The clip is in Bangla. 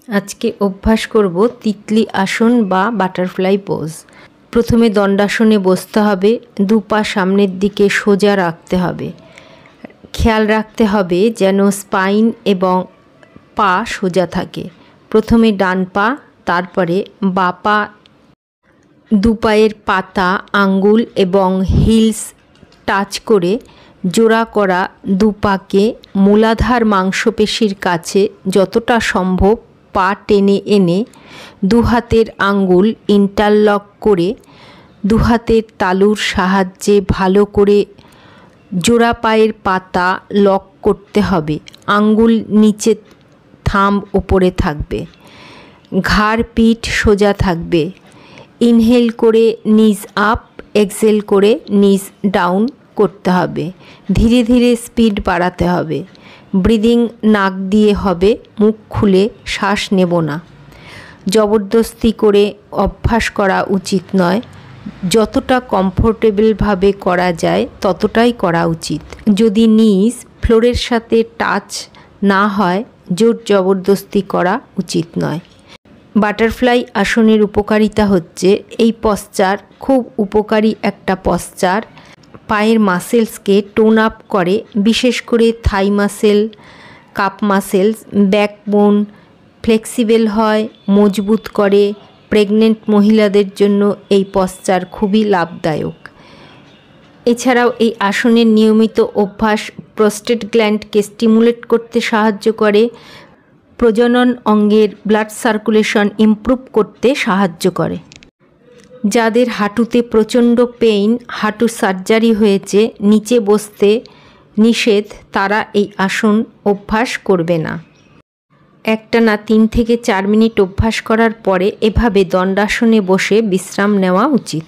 আজকে অভ্যাস করব তিতলি আসন বা বাটারফ্লাই পোজ। প্রথমে দণ্ডাসনে বসতে হবে, দু পা সামনের দিকে সোজা রাখতে হবে। খেয়াল রাখতে হবে যেন স্পাইন এবং পা সোজা থাকে। প্রথমে ডান পা, তারপরে বাঁ পা, দু পায়ের পাতা, আঙ্গুল এবং হিলস টাচ করে জোড়া করা দু পাকে মূলাধার মাংসপেশির কাছে যতটা সম্ভব পা টেনে এনে দু হাতের আঙ্গুল ইন্টারলক করে দু হাতের তালুর সাহায্যে ভালো করে জোড়া পায়ের পাতা লক করতে হবে। আঙ্গুল নিচে, থাম্ব ওপরে থাকবে। ঘাড় পিঠ সোজা থাকবে। ইনহেল করে নিজ আপ, এক্সহেল করে নিজ ডাউন করতে হবে। ধীরে ধীরে স্পিড বাড়াতে হবে। ব্রিদিং নাক দিয়ে হবে, মুখ খুলে শ্বাস নেব না। জবরদস্তি করে অভ্যাস করা উচিত নয়। যতটা কমফোর্টেবলভাবে করা যায় ততটাই করা উচিত। যদি নিজ ফ্লোরের সাথে টাচ না হয় জোর জবরদস্তি করা উচিত নয়। বাটারফ্লাই আসনের উপকারিতা হচ্ছে, এই পশ্চার খুব উপকারী একটা পশ্চার। পায়ের মাসেলসকে টোন আপ করে, বিশেষ করে থাই muscle, cup muscles, backbone flexible হয়, মজবুত করে। প্রেগনেন্ট মহিলাদের জন্য এই পশ্চার খুবই লাভদায়ক। এছাড়াও এই আসনের নিয়মিত অভ্যাস প্রস্টেট গ্ল্যান্ডকে স্টিমুলেট করতে সাহায্য করে, প্রজনন অঙ্গের ব্লাড সার্কুলেশন ইমপ্রুভ করতে সাহায্য করে। যাদের হাঁটুতে প্রচণ্ড পেইন, হাঁটু সার্জারি হয়েছে, নিচে বসতে নিষেধ, তারা এই আসন অভ্যাস করবে না। একটানা 3 থেকে 4 মিনিট অভ্যাস করার পরে এভাবে দণ্ডাসনে বসে বিশ্রাম নেওয়া উচিত।